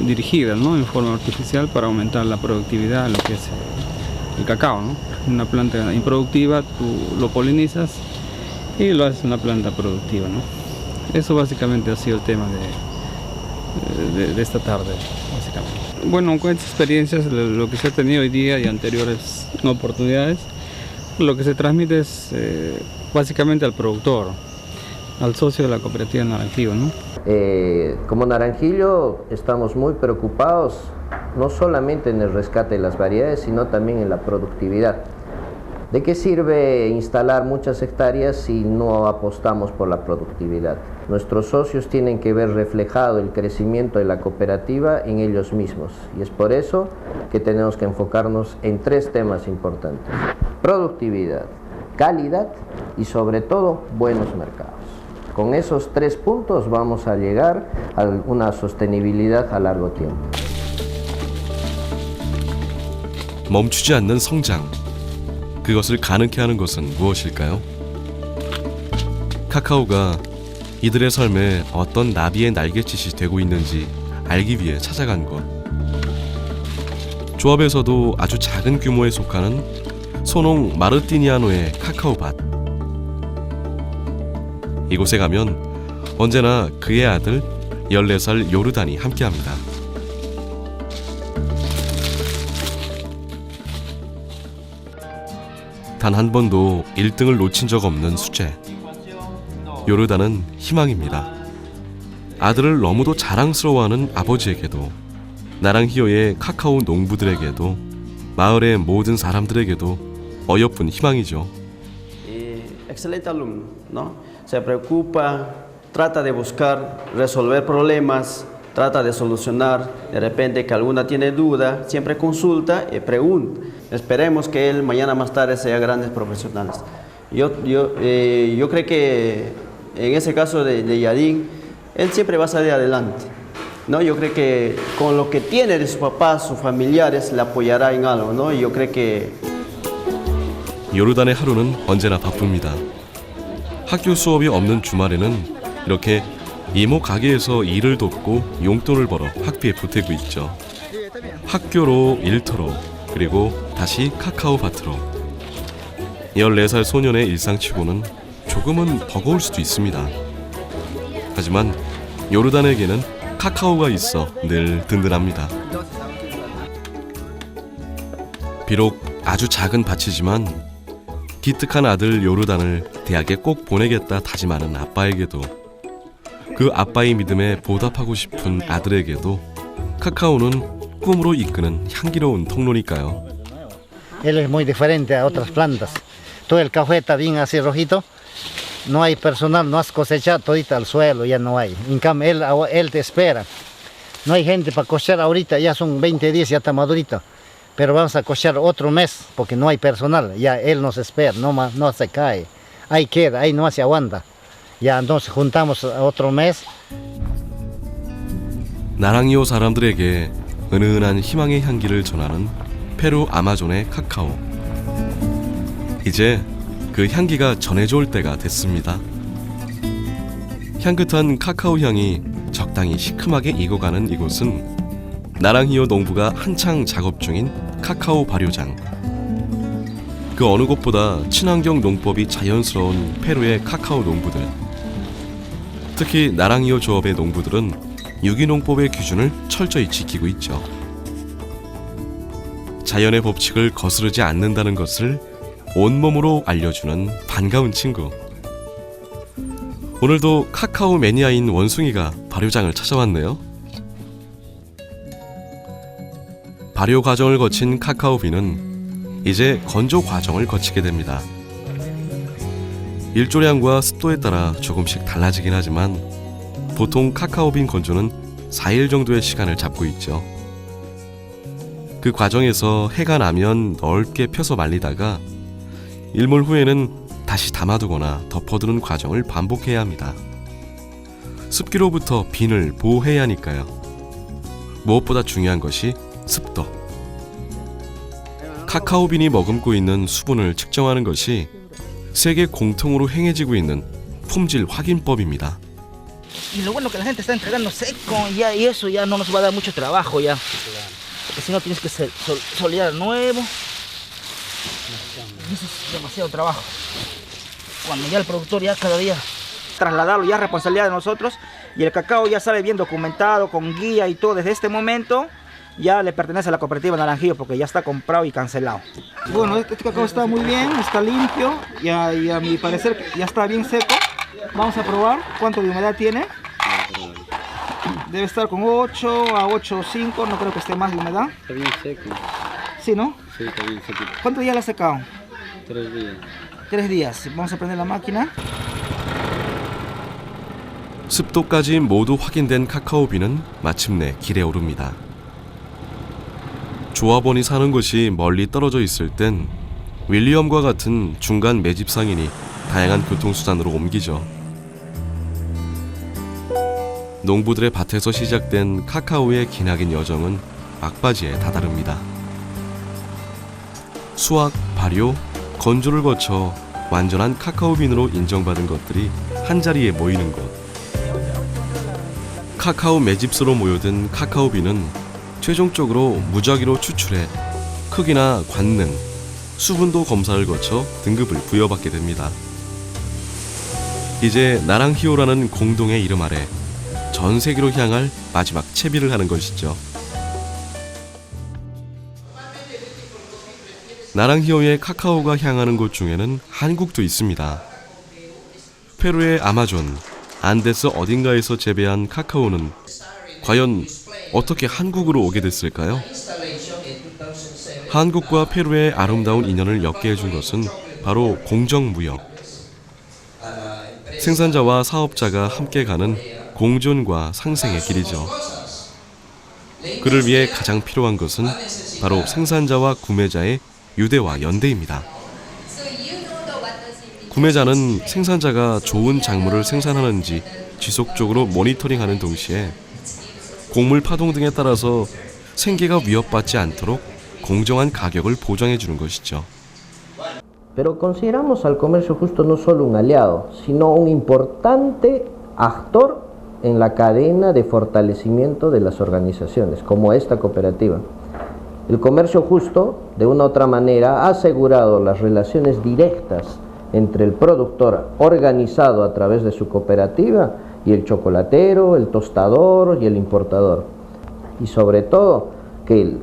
dirigida, ¿no? En forma artificial para aumentar la productividad, lo que es el cacao, ¿no? Una planta improductiva, tú lo polinizas y lo haces una planta productiva, ¿no? Eso básicamente ha sido el tema de esta tarde, básicamente. Bueno, con estas experiencias, lo que se ha tenido hoy día y anteriores oportunidades, lo que se transmite es básicamente al productor, al socio de la cooperativa Naranjillo, ¿no? Como Naranjillo estamos muy preocupados no solamente en el rescate de las variedades, sino también en la productividad. ¿De qué sirve instalar muchas hectáreas si no apostamos por la productividad? Nuestros socios tienen que ver reflejado el crecimiento de la cooperativa en ellos mismos y es por eso que tenemos que enfocarnos en 3 temas importantes: productividad, calidad y sobre todo buenos mercados. Con esos 3 puntos vamos a llegar a una sostenibilidad a largo tiempo. 멈추지 않는 성장. 그것을 가능케 하는 것은 무엇일까요? 카카오가 이들의 삶에 어떤 나비의 날갯짓이 되고 있는지 알기 위해 찾아간 곳. 조합에서도 아주 작은 규모에 속하는 소농 마르티니아노의 카카오밭. 이곳에 가면 언제나 그의 아들 14살 요르단이 함께합니다. 단 한 번도 1등을 놓친 적 없는 수재. 요르단은 희망입니다. 아들을 너무도 자랑스러워하는 아버지에게도, 나랑히요의 카카오 농부들에게도, 마을의 모든 사람들에게도 어여쁜 희망이죠. Excelente alumno, ¿no? Se preocupa, trata de buscar resolver problemas, trata de solucionar. De repente que alguna tiene duda, siempre consulta y pregunta. Esperemos que él mañana más tarde sea grandes profesionales. Yo creo que en ese caso de Yadin, él siempre va a salir adelante. ¿No? Yo creo que con lo que tiene de sus papás, sus familiares, le apoyará en algo, ¿no? Yo creo que 요르단의 하루는 언제나 바쁩니다. 학교 수업이 없는 주말에는 이렇게 이모 가게에서 일을 돕고 용돈을 벌어 학비에 보태고 있죠. 학교로, 일터로, 그리고 다시 카카오 밭으로. 14살 소년의 일상치고는 조금은 버거울 수도 있습니다. 하지만 요르단에게는 카카오가 있어 늘 든든합니다. 비록 아주 작은 밭이지만 기특한 아들 요르단을 대학에 꼭 보내겠다 다짐하는 아빠에게도, 그 아빠의 믿음에 보답하고 싶은 아들에게도 카카오는 꿈으로 이끄는 향기로운 통로니까요. Él es muy diferente a otras plantas. Todo el café está bien así rojito. No hay personal, no has cosechado todita al suelo, ya no hay. En cambio, él te espera. No hay gente para cosear ahorita, ya son 20 días, ya está madurito. Pero vamos a cosear otro mes porque no hay personal. Ya él nos espera, no se cae. Ahí queda, ahí no se aguanta. Ya entonces juntamos otro mes. 나랑이오 사람들에게 은은한 희망의 향기를 전하는 페루 아마존의 카카오. 이제 그 향기가 전해져 올 때가 됐습니다. 향긋한 카카오 향이 적당히 시큼하게 익어가는 이곳은 나랑히요 농부가 한창 작업 중인 카카오 발효장. 그 어느 곳보다 친환경 농법이 자연스러운 페루의 카카오 농부들. 특히 나랑히요 조업의 농부들은 유기농법의 기준을 철저히 지키고 있죠. 자연의 법칙을 거스르지 않는다는 것을 온몸으로 알려주는 반가운 친구. 오늘도 카카오 매니아인 원숭이가 발효장을 찾아왔네요. 발효 과정을 거친 카카오빈은 이제 건조 과정을 거치게 됩니다. 일조량과 습도에 따라 조금씩 달라지긴 하지만 보통 카카오빈 건조는 4일 정도의 시간을 잡고 있죠. 그 과정에서 해가 나면 넓게 펴서 말리다가 일몰 후에는 다시 담아두거나 덮어두는 과정을 반복해야 합니다. 습기로부터 빈을 보호해야 하니까요. 무엇보다 중요한 것이 습도. 카카오빈이 머금고 있는 수분을 측정하는 것이 세계 공통으로 행해지고 있는 품질 확인법입니다. Y lo bueno que la gente está entregando seco ya y eso ya no nos va a dar mucho trabajo ya. Porque si no tienes que solear nuevo. Y eso es demasiado trabajo. Cuando ya el productor ya cada día trasladarlo ya es responsabilidad de nosotros y el cacao ya sale bien documentado con guía y todo desde este momento. Ya le pertenece a la cooperativa Naranjillo porque ya está comprado y cancelado. Bueno, este cacao está muy bien, está limpio y a mi parecer ya está bien seco. Vamos a probar cuánto de humedad tiene. Debe estar con 8 a 8,5, no creo que esté más de humedad. Está bien seco. ¿Sí, no? Sí, está bien seco. ¿Cuántos días le ha secado? 3 días. 3 días. Vamos a prender la máquina. 습도까지 모두 확인된 카카오빈은 마침내 길에 오릅니다. 조합원이 사는 곳이 멀리 떨어져 있을 땐 윌리엄과 같은 중간 매집 상인이 다양한 교통수단으로 옮기죠. 농부들의 밭에서 시작된 카카오의 기나긴 여정은 막바지에 다다릅니다. 수확, 발효, 건조를 거쳐 완전한 카카오빈으로 인정받은 것들이 한자리에 모이는 곳. 카카오 매집소로 모여든 카카오빈은 최종적으로 무작위로 추출해 크기나 관능, 수분도 검사를 거쳐 등급을 부여받게 됩니다. 이제 나랑히오라는 공동의 이름 아래 전 세계로 향할 마지막 채비를 하는 것이죠. 나랑히오의 카카오가 향하는 곳 중에는 한국도 있습니다. 페루의 아마존, 안데스 어딘가에서 재배한 카카오는 과연 어떻게 한국으로 오게 됐을까요? 한국과 페루의 아름다운 인연을 엮게 해준 것은 바로 공정무역. 생산자와 사업자가 함께 가는 공존과 상생의 길이죠. 그를 위해 가장 필요한 것은 바로 생산자와 구매자의 유대와 연대입니다. 구매자는 생산자가 좋은 작물을 생산하는지 지속적으로 모니터링하는 동시에 곡물 파동 등에 따라서 생계가 위협받지 않도록 공정한 가격을 보장해 주는 것이죠. Pero consideramos al comercio justo no solo un aliado, sino un importante actor en la cadena de fortalecimiento de las organizaciones, como esta cooperativa. El comercio justo, de una u otra manera, ha asegurado las relaciones directas entre el productor organizado a través de su cooperativa y el chocolatero, el tostador y el importador. Y sobre todo, que el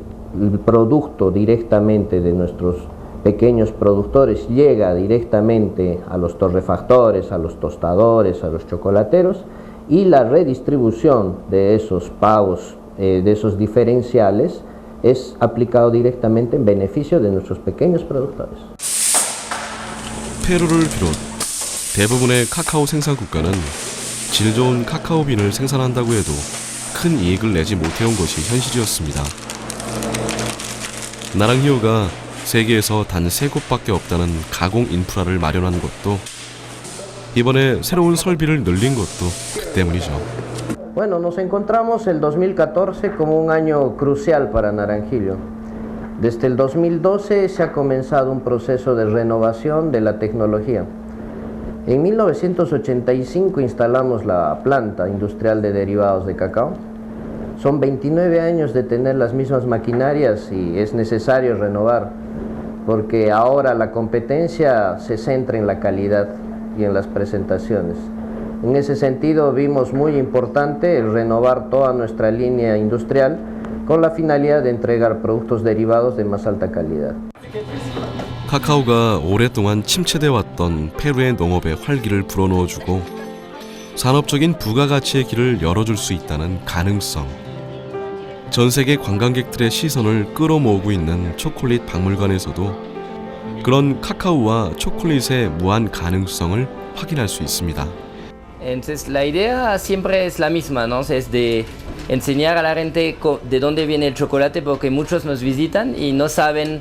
producto directamente de nuestros pequeños productores llega directamente a los torrefactores, a los tostadores, a los chocolateros, y la redistribución de esos pagos, de esos diferenciales, es aplicado directamente en beneficio de nuestros pequeños productores. 페루를 비롯 대부분의 카카오 생산 국가는 질 좋은 카카오빈을 생산한다고 해도 큰 이익을 내지 못해온 것이 현실이었습니다. 나랑히오가 세계에서 단 3곳밖에 없다는 가공 인프라를 마련한 것도, 이번에 새로운 설비를 늘린 것도 그 때문이죠. Bueno, nos encontramos el 2014 como un año crucial para Naranjillo. Desde el 2012 se ha comenzado un proceso de renovación de la tecnología. En 1985 instalamos la planta industrial de derivados de cacao. Son 29 años de tener las mismas maquinarias y es necesario renovar, porque ahora la competencia se centra en la calidad y en las presentaciones. En ese sentido vimos muy importante el renovar toda nuestra línea industrial con la finalidad de entregar productos derivados de más alta calidad. 카카오가 오랫동안 침체돼 왔던 페루의 농업에 활기를 불어넣어주고 산업적인 부가가치의 길을 열어줄 수 있다는 가능성. 전 세계 관광객들의 시선을 끌어모으고 있는 초콜릿 박물관에서도 그런 카카오와 초콜릿의 무한 가능성을 확인할 수 있습니다. Entonces la idea siempre es la misma, ¿no? Es de enseñar a la gente de dónde viene el chocolate, porque muchos nos visitan y no saben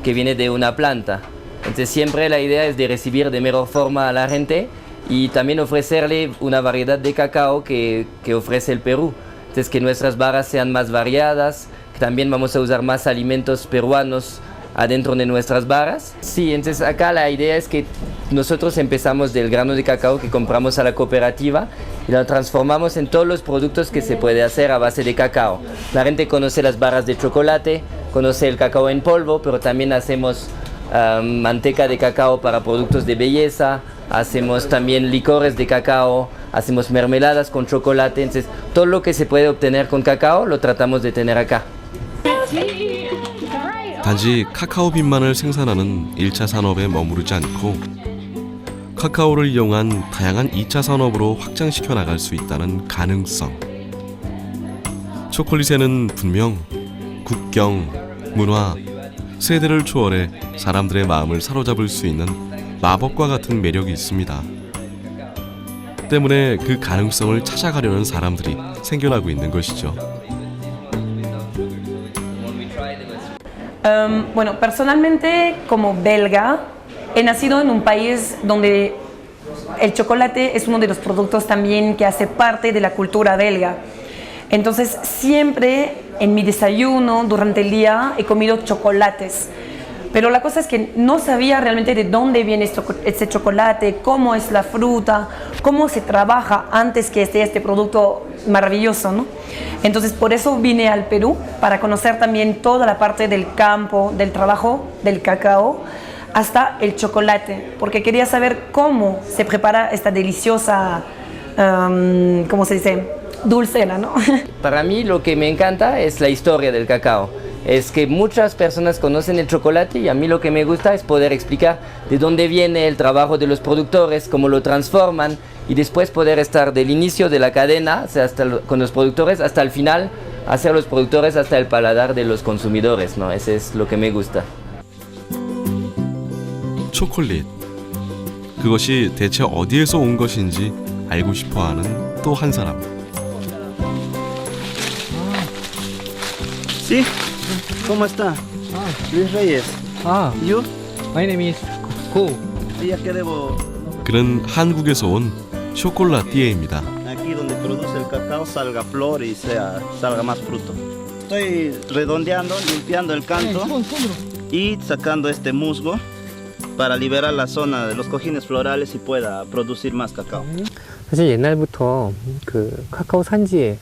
que viene de una planta. Entonces siempre la idea es de recibir de mejor forma a la gente y también ofrecerle una variedad de cacao que ofrece el Perú. Entonces que nuestras barras sean más variadas, que también vamos a usar más alimentos peruanos adentro de nuestras barras. Sí, entonces acá la idea es que nosotros empezamos del grano de cacao que compramos a la cooperativa y lo transformamos en todos los productos que se puede hacer a base de cacao. La gente conoce las barras de chocolate, conoce el cacao en polvo, pero también hacemos manteca de cacao para productos de belleza, hacemos también licores de cacao, hacemos mermeladas con chocolate. Entonces todo lo que se puede obtener con cacao lo tratamos de tener acá. 단지 카카오빈만을 생산하는 1차 산업에 머무르지 않고 카카오를 이용한 다양한 2차 산업으로 확장시켜 나갈 수 있다는 가능성. 초콜릿에는 분명 국경, 문화, 세대를 초월해 사람들의 마음을 사로잡을 수 있는 마법과 같은 매력이 있습니다. 때문에 그 가능성을 찾아가려는 사람들이 생겨나고 있는 것이죠. Bueno, personalmente como belga he nacido en un país donde el chocolate es uno de los productos también que hace parte de la cultura belga. Entonces siempre en mi desayuno durante el día he comido chocolates Pero la cosa es que no sabía realmente de dónde viene este chocolate, cómo es la fruta, cómo se trabaja antes que esté este producto maravilloso, ¿no? Entonces por eso vine al Perú, para conocer también toda la parte del campo, del trabajo del cacao, hasta el chocolate, porque quería saber cómo se prepara esta deliciosa, ¿cómo se dice? Dulcera, ¿no? Para mí lo que me encanta es la historia del cacao. Es que muchas personas conocen el chocolate y a mí lo que me gusta es poder explicar de dónde viene el trabajo de los productores, cómo lo transforman y después poder estar del inicio de la cadena, o sea, con los productores hasta el final, hacer los productores hasta el paladar de los consumidores, ¿no? Ese es lo que me gusta. 초콜릿. 그것이 대체 어디에서 온 것인지 알고 싶어하는 또 한 사람. Sí, ¿cómo está? Luis Reyes. ¿You? My name is Ko. ¿Y a qué debo? 그는 한국에서 온 쇼콜라띠에입니다. Aquí donde produce el cacao salga flor y salga más fruto. Estoy redondeando, limpiando el canto y sacando este musgo para liberar la zona de los cojines florales y pueda producir más cacao. 사실 옛날부터 그 카카오 산지에,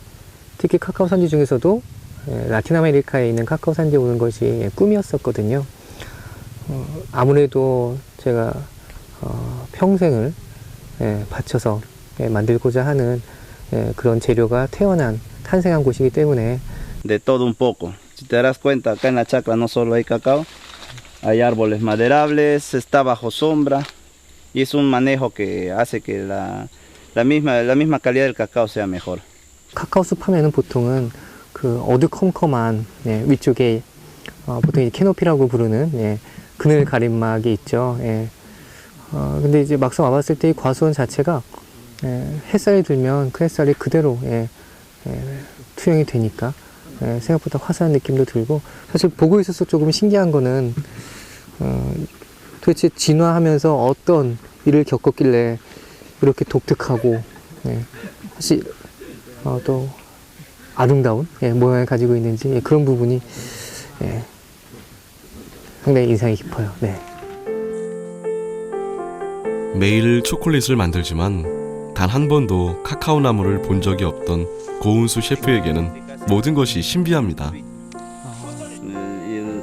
특히 카카오 산지 중에서도 라틴 아메리카에 있는 카카오 산지에 오는 것이 꿈이었었거든요. 아무래도 제가 평생을 바쳐서 만들고자 하는 그런 재료가 탄생한 곳이기 때문에. De todo un poco. Si te das cuenta, acá en la chacra no solo hay cacao, hay árboles maderables, está bajo sombra y es un manejo que hace que la misma calidad del cacao sea mejor. 카카오 숲 하면은 보통은 그 어두컴컴한 위쪽에 보통 이제 캐노피라고 부르는 그늘 가림막이 있죠. 근데 이제 막상 와봤을 때 이 과수원 자체가 햇살이 들면 그 햇살이 그대로 투영이 되니까 생각보다 화사한 느낌도 들고, 사실 보고 있어서 조금 신기한 거는 도대체 진화하면서 어떤 일을 겪었길래 이렇게 독특하고 사실 또 아름다운 모양을 가지고 있는지 그런 부분이 상당히 인상이 깊어요. 네. 매일 초콜릿을 만들지만 단 한 번도 카카오 나무를 본 적이 없던 고은수 셰프에게는 모든 것이 신비합니다.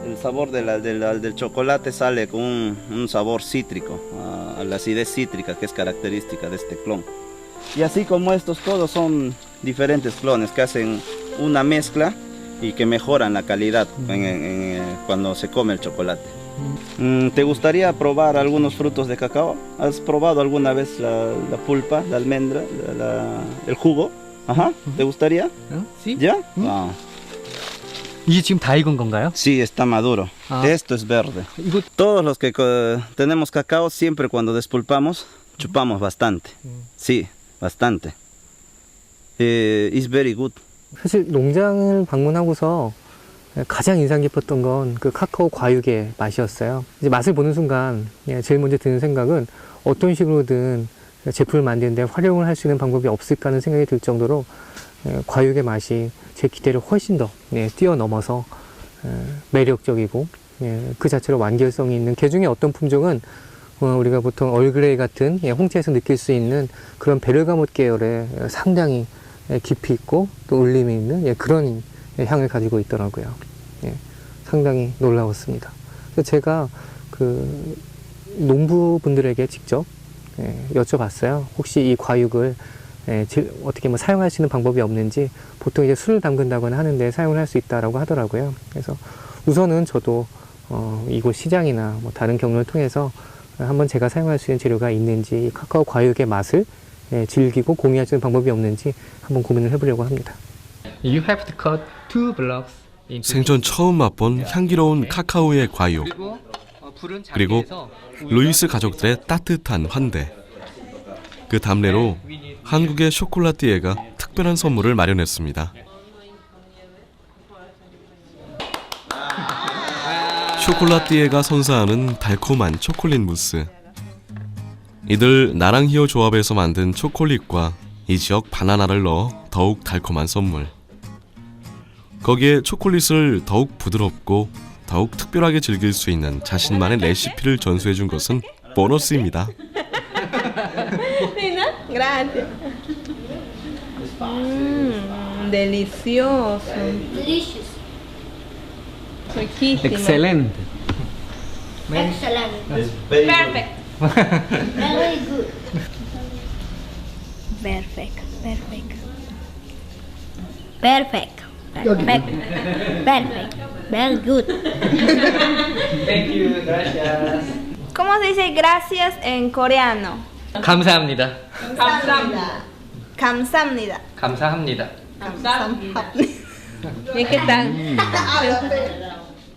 El sabor del chocolate sale con un sabor cítrico, a la acidez cítrica que es característica de este clon. Y así como estos todos son diferentes clones que hacen una mezcla y que mejoran la calidad cuando se come el chocolate. ¿Te gustaría probar algunos frutos de cacao? ¿Has probado alguna vez la pulpa, la almendra, el jugo? Ajá, ¿te gustaría? Sí. ¿Ya? Ah. 이게 지금 다 익은 건가요? Sí, está maduro. Esto es verde. Todos los que tenemos cacao, siempre cuando despulpamos, chupamos bastante. Sí, bastante. It's very good. 사실 농장을 방문하고서 가장 인상 깊었던 건 그 카카오 과육의 맛이었어요. 이제 맛을 보는 순간 제일 먼저 드는 생각은 어떤 식으로든 제품을 만드는데 활용을 할 수 있는 방법이 없을까 하는 생각이 들 정도로 과육의 맛이 제 기대를 훨씬 더 뛰어넘어서 매력적이고 그 자체로 완결성이 있는, 그 중에 어떤 품종은 우리가 보통 얼그레이 같은 홍차에서 느낄 수 있는 그런 베르가못 계열의 상당히 깊이 있고 또 울림이 있는 그런 향을 가지고 있더라고요. 상당히 놀라웠습니다. 그래서 제가 그 농부분들에게 직접 여쭤봤어요. 혹시 이 과육을 어떻게 사용할 수 있는 방법이 없는지. 보통 이제 술을 담근다거나 하는데 사용을 할 수 있다라고 하더라고요. 그래서 우선은 저도 이곳 시장이나 다른 경로를 통해서 한번 제가 사용할 수 있는 재료가 있는지, 카카오 과육의 맛을 즐기고 공유할 수 있는 방법이 없는지 한번 고민을 해보려고 합니다. You have to cut 2 blocks. 생전 처음 맛본 향기로운 카카오의 과육, 그리고 루이스 가족들의 따뜻한 환대. 그 답례로 한국의 쇼콜라띠에가 특별한 선물을 마련했습니다. 쇼콜라띠에가 선사하는 달콤한 초콜릿 무스. 이들 나랑히오 조합에서 만든 초콜릿과 이 지역 바나나를 넣어 더욱 달콤한 선물. 거기에 초콜릿을 더욱 부드럽고 더욱 특별하게 즐길 수 있는 자신만의 레시피를 전수해 준 것은 보너스입니다. Gracias. Delicioso. Delicious. Riquísimo. Excelente. Excellent. Perfect. Very good. Perfect. Perfect. Perfect. Perfect. Perfect. Very good. Thank you, gracias. ¿Cómo se dice gracias en coreano? 감사합니다. Kamsamnida. Kamsamnida. 감사합니다. ¿Qué tal?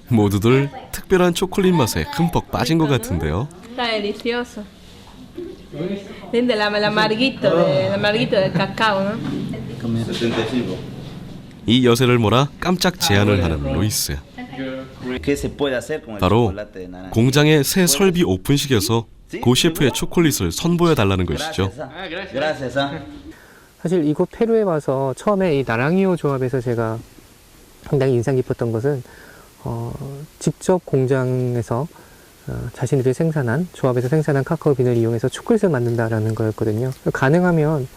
모두들 특별한 초콜릿 맛에 흠뻑 빠진 것 같은데요. Está delicioso. De el amarguito del cacao, ¿no? 75. 이 여세를 몰아 깜짝 제안을 하는 루이스. ¿Qué se puede hacer con el 바로 chocolate de naranja? 공장의 새 설비 오픈식에서 고 셰프의 초콜릿을 선보여 달라는 것이죠. Gracias. 사실 이곳 페루에 와서 처음에 이 나랑이오 조합에서 제가 상당히 인상 깊었던 것은 직접 공장에서 자신들이 생산한 조합에서 생산한 카카오 빈을 이용해서 초콜릿을 만든다라는 거였거든요. 가능하면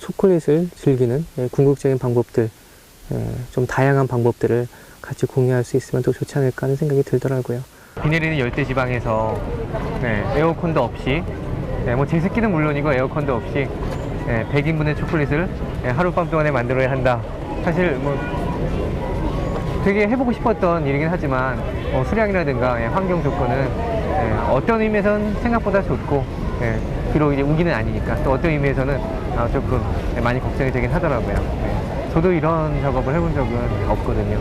초콜릿을 즐기는 궁극적인 방법들, 좀 다양한 방법들을 같이 공유할 수 있으면 더 좋지 않을까 하는 생각이 들더라고요. 비 내리는 열대 지방에서 에어컨도 없이, 뭐 제습기는 물론이고 에어컨도 없이 100인분의 초콜릿을 하룻밤 동안에 만들어야 한다. 사실 뭐 되게 해보고 싶었던 일이긴 하지만 수량이라든가 환경 조건은 어떤 의미에서는 생각보다 좋고, 비록 이제 우기는 아니니까 또 어떤 의미에서는 조금 많이 걱정이 되긴 하더라고요. 저도 이런 작업을 해본 적은 없거든요.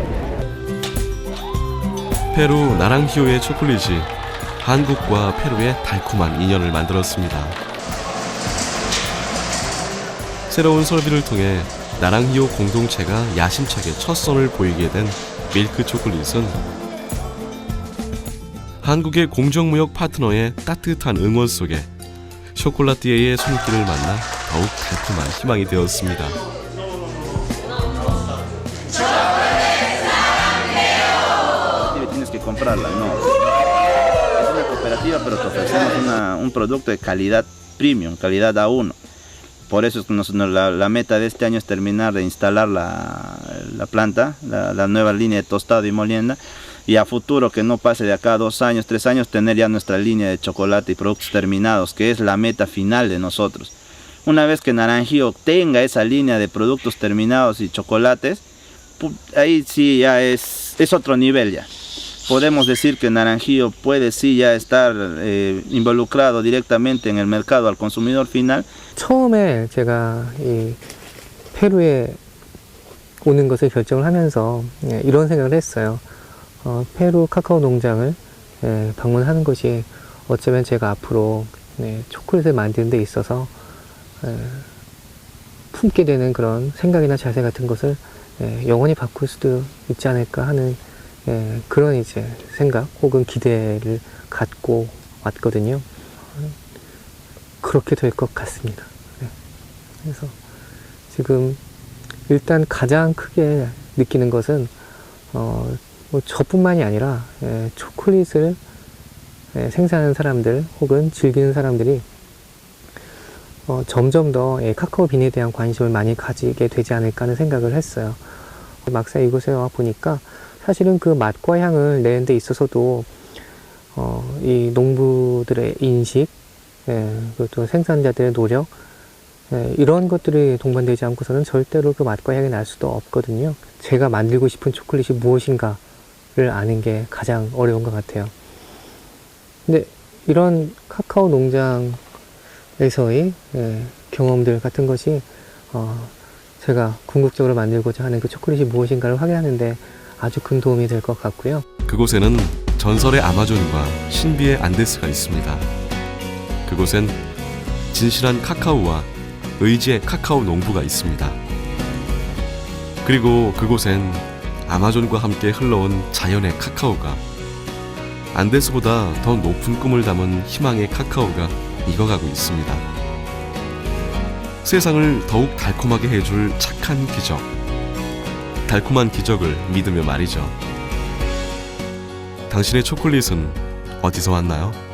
페루 나랑히오의 초콜릿이 한국과 페루의 달콤한 인연을 만들었습니다. 새로운 설비를 통해 나랑히오 공동체가 야심차게 첫 선을 보이게 된 밀크 초콜릿은 한국의 공정무역 파트너의 따뜻한 응원 속에 쇼콜라티에의 손길을 만나 더욱 달콤한 희망이 되었습니다. Tienes que comprarla, no. Es una cooperativa, pero te ofrecemos un producto de calidad premium, calidad A1. Por eso la meta de este año es terminar de instalar la planta, la nueva línea de tostado y molienda, y a futuro, que no pase de acá a 2 años, 3 años, tener ya nuestra línea de chocolate y productos terminados, que es la meta final de nosotros. Una vez que Naranjillo tenga esa línea de productos terminados y chocolates, ahí sí ya es otro nivel ya. Podemos decir que Naranjillo puede sí ya estar involucrado directamente en el mercado al consumidor final. 처음에 제가 이 페루에 오는 것을 결정을 하면서 이런 생각을 했어요. 페루 카카오 농장을 방문하는 것이 어쩌면 제가 앞으로 초콜릿을 만드는 데 있어서 품게 되는 그런 생각이나 자세 같은 것을 영원히 바꿀 수도 있지 않을까 하는 그런 이제 생각 혹은 기대를 갖고 왔거든요. 그렇게 될 것 같습니다. 그래서 지금 일단 가장 크게 느끼는 것은 뭐 저뿐만이 아니라 초콜릿을 생산하는 사람들 혹은 즐기는 사람들이 점점 더 카카오 빈에 대한 관심을 많이 가지게 되지 않을까 하는 생각을 했어요. 막상 이곳에 와 보니까 사실은 그 맛과 향을 내는 데 있어서도 이 농부들의 인식, 또 생산자들의 노력, 이런 것들이 동반되지 않고서는 절대로 그 맛과 향이 날 수도 없거든요. 제가 만들고 싶은 초콜릿이 무엇인가를 아는 게 가장 어려운 것 같아요. 근데 이런 카카오 농장에서의 경험들 같은 것이 제가 궁극적으로 만들고자 하는 그 초콜릿이 무엇인가를 확인하는데 아주 큰 도움이 될 것 같고요. 그곳에는 전설의 아마존과 신비의 안데스가 있습니다. 그곳엔 진실한 카카오와 의지의 카카오 농부가 있습니다. 그리고 그곳엔 아마존과 함께 흘러온 자연의 카카오가, 안데스보다 더 높은 꿈을 담은 희망의 카카오가 익어가고 있습니다. 세상을 더욱 달콤하게 해줄 착한 기적, 달콤한 기적을 믿으며 말이죠. 당신의 초콜릿은 어디서 왔나요?